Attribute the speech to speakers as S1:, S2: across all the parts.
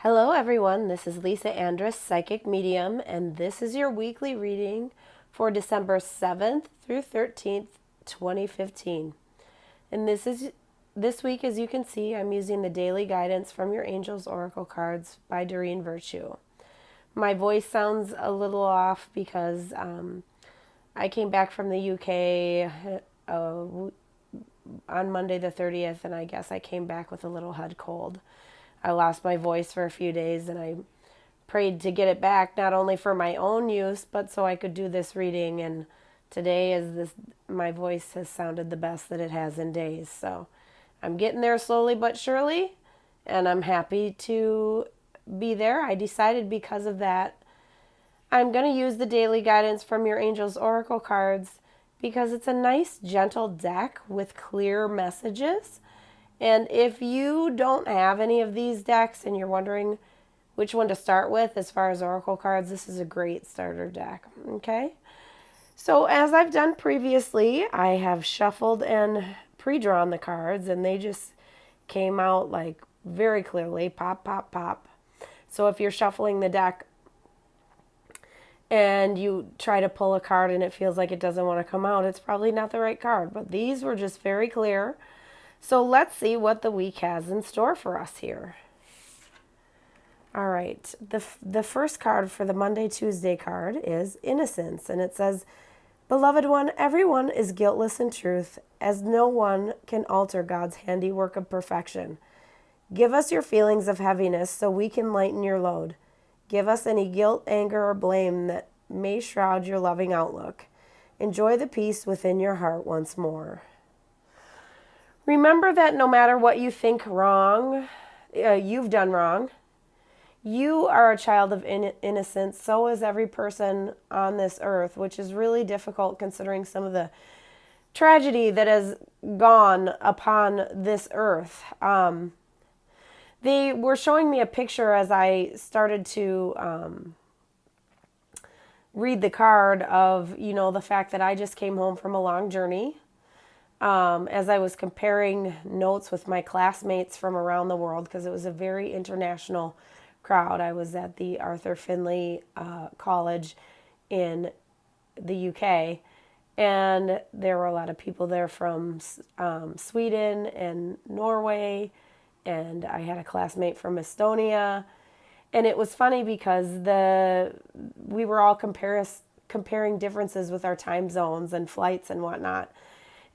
S1: Hello, everyone. This is Lisa Andrus, Psychic Medium, and this is your weekly reading for December 7th through 13th, 2015. And this week, as you can see, I'm using the daily guidance from your Angels Oracle cards by Doreen Virtue. My voice sounds a little off because I came back from the UK on Monday the 30th, and I guess I came back with a little head cold. I lost my voice for a few days, and I prayed to get it back, not only for my own use, but so I could do this reading. And today is this, my voice has sounded the best that it has in days. So I'm getting there slowly but surely, and I'm happy to be there. I decided because of that, I'm going to use the daily guidance from your Angels Oracle cards because it's a nice, gentle deck with clear messages. And if you don't have any of these decks and you're wondering which one to start with as far as Oracle cards, this is a great starter deck, okay? So as I've done previously, I have shuffled and pre-drawn the cards, and they just came out like very clearly, pop, pop, pop. So if you're shuffling the deck and you try to pull a card and it feels like it doesn't want to come out, it's probably not the right card. But these were just very clear. So let's see what the week has in store for us here. All right, the first card for the Monday-Tuesday card is Innocence, and it says, Beloved one, everyone is guiltless in truth, as no one can alter God's handiwork of perfection. Give us your feelings of heaviness so we can lighten your load. Give us any guilt, anger, or blame that may shroud your loving outlook. Enjoy the peace within your heart once more. Remember that no matter what you think wrong, you've done wrong, you are a child of innocence. So is every person on this earth, which is really difficult considering some of the tragedy that has gone upon this earth. They were showing me a picture as I started to read the card of, the fact that I just came home from a long journey. As I was comparing notes with my classmates from around the world, because it was a very international crowd. I was at the Arthur Findlay College in the UK, and there were a lot of people there from Sweden and Norway, and I had a classmate from Estonia. And it was funny because we were all comparing differences with our time zones and flights and whatnot.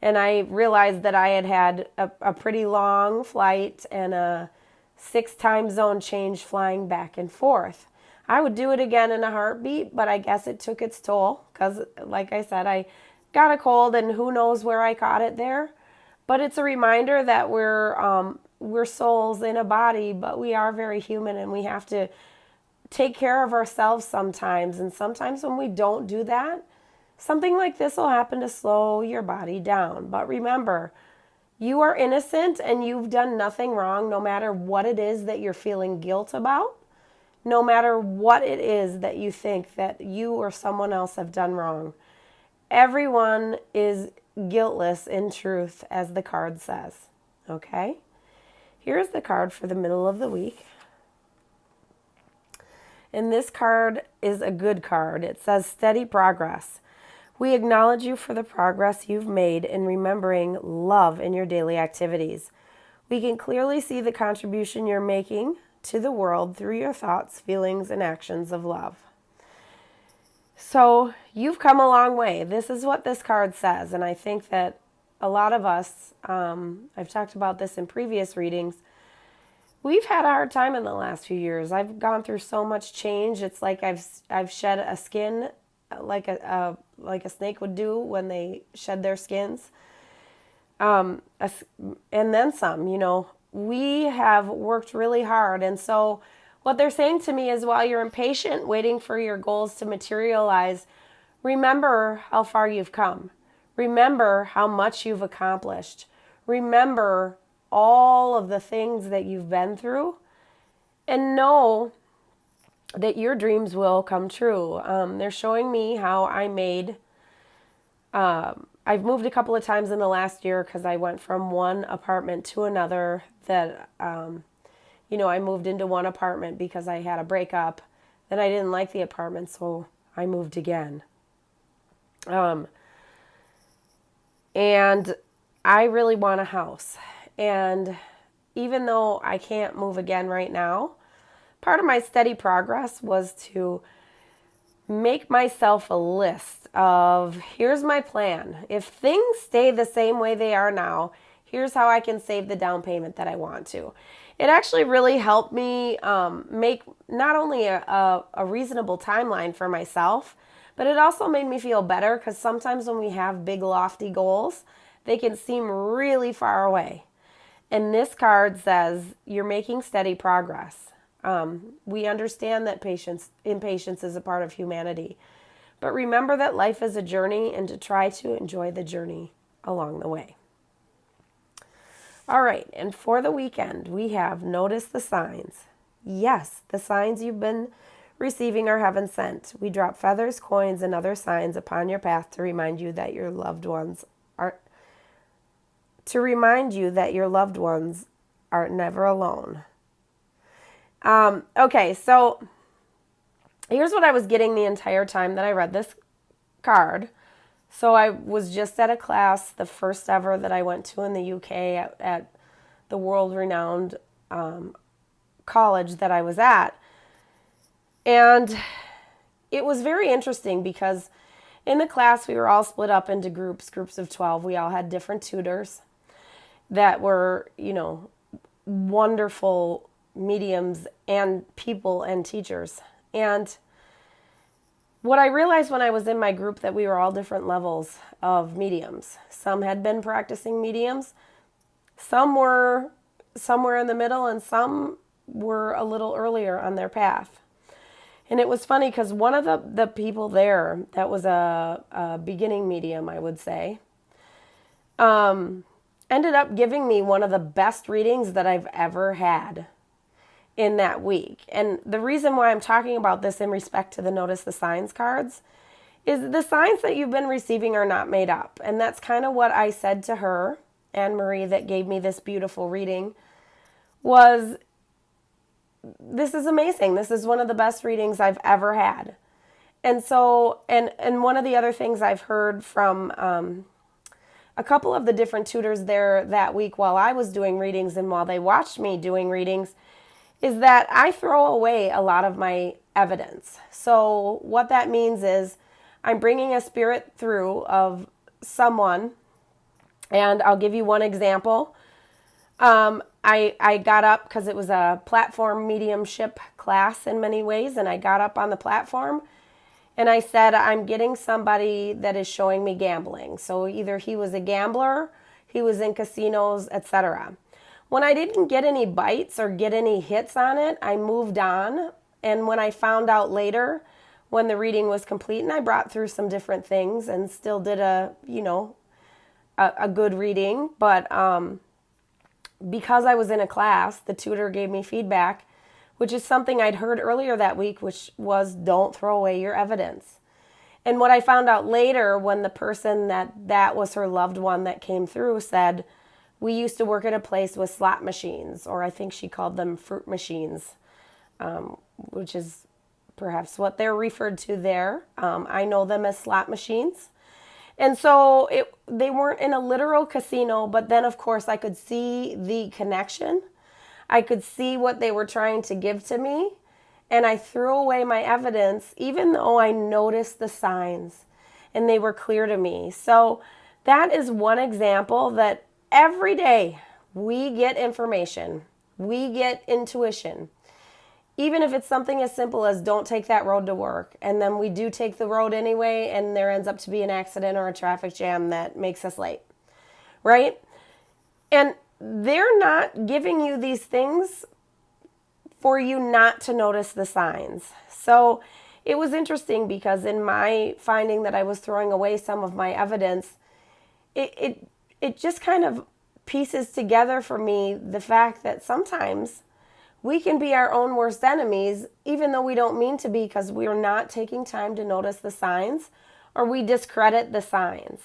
S1: And I realized that I had a pretty long flight and a 6 time zone change flying back and forth. I would do it again in a heartbeat, but I guess it took its toll because, like I said, I got a cold and who knows where I caught it there. But it's a reminder that we're souls in a body, but we are very human, and we have to take care of ourselves sometimes. And sometimes when we don't do that, something like this will happen to slow your body down. But remember, you are innocent and you've done nothing wrong, no matter what it is that you're feeling guilt about, no matter what it is that you think that you or someone else have done wrong. Everyone is guiltless in truth, as the card says. Okay? Here's the card for the middle of the week. And this card is a good card. It says steady progress. We acknowledge you for the progress you've made in remembering love in your daily activities. We can clearly see the contribution you're making to the world through your thoughts, feelings, and actions of love. So you've come a long way. This is what this card says, and I think that a lot of us, I've talked about this in previous readings, we've had a hard time in the last few years. I've gone through so much change. It's like I've shed a skin like a snake would do when they shed their skins. And then some, we have worked really hard. And so what they're saying to me is, while you're impatient, waiting for your goals to materialize, remember how far you've come. Remember how much you've accomplished. Remember all of the things that you've been through, and know that your dreams will come true. They're showing me how I've moved a couple of times in the last year because I went from one apartment to another that I moved into one apartment because I had a breakup. Then I didn't like the apartment, so I moved again. And I really want a house. And even though I can't move again right now, part of my steady progress was to make myself a list of here's my plan. If things stay the same way they are now, here's how I can save the down payment that I want to. It actually really helped me make not only a reasonable timeline for myself, but it also made me feel better because sometimes when we have big lofty goals, they can seem really far away. And this card says you're making steady progress. We understand that impatience is a part of humanity. But remember that life is a journey and to try to enjoy the journey along the way. All right, and for the weekend, we have notice the signs. Yes, the signs you've been receiving are heaven sent. We drop feathers, coins, and other signs upon your path to remind you that your loved ones are never alone. Okay, so here's what I was getting the entire time that I read this card. So I was just at a class, the first ever that I went to in the UK at the world-renowned college that I was at. And it was very interesting because in the class we were all split up into groups of 12. We all had different tutors that were, wonderful mediums and people and teachers. And what I realized when I was in my group that we were all different levels of mediums. Some had been practicing mediums, some were somewhere in the middle, and some were a little earlier on their path. And it was funny because one of the people there that was a beginning medium, I would say, ended up giving me one of the best readings that I've ever had in that week. And the reason why I'm talking about this in respect to the Notice the Signs cards is the signs that you've been receiving are not made up. And that's kind of what I said to her, Anne Marie, that gave me this beautiful reading, was this is amazing. This is one of the best readings I've ever had. And so, and one of the other things I've heard from a couple of the different tutors there that week while I was doing readings and while they watched me doing readings is that I throw away a lot of my evidence. So what that means is I'm bringing a spirit through of someone, and I'll give you one example. I got up because it was a platform mediumship class in many ways, and I got up on the platform and I said, I'm getting somebody that is showing me gambling. So either he was a gambler, he was in casinos, etc. When I didn't get any bites or get any hits on it, I moved on. And when I found out later, when the reading was complete, and I brought through some different things and still did a good reading, but because I was in a class, the tutor gave me feedback, which is something I'd heard earlier that week, which was don't throw away your evidence. And what I found out later when the person that was her loved one that came through said, we used to work at a place with slot machines, or I think she called them fruit machines, which is perhaps what they're referred to there. I know them as slot machines. And so they weren't in a literal casino, but then of course I could see the connection. I could see what they were trying to give to me, and I threw away my evidence even though I noticed the signs and they were clear to me. So that is one example that every day we get information, we get intuition. Even if it's something as simple as don't take that road to work, and then we do take the road anyway and there ends up to be an accident or a traffic jam that makes us late, right? And they're not giving you these things for you not to notice the signs. So it was interesting because in my finding that I was throwing away some of my evidence, it just kind of pieces together for me the fact that sometimes we can be our own worst enemies, even though we don't mean to be, because we are not taking time to notice the signs, or we discredit the signs.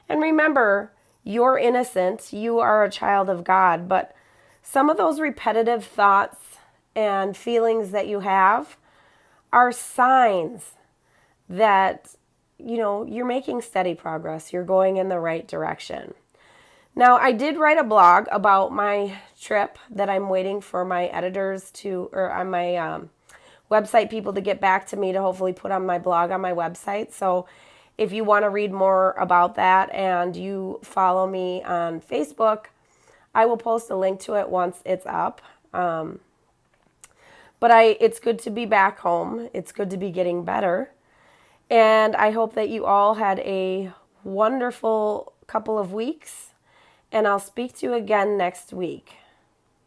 S1: And remember, you're innocent, you are a child of God, but Some of those repetitive thoughts and feelings that you have are signs that, you're making steady progress. You're going in the right direction. Now, I did write a blog about my trip that I'm waiting for my editors or on my website people to get back to me to hopefully put on my blog on my website. So if you want to read more about that and you follow me on Facebook, I will post a link to it once it's up. But it's good to be back home. It's good to be getting better. And I hope that you all had a wonderful couple of weeks. And I'll speak to you again next week.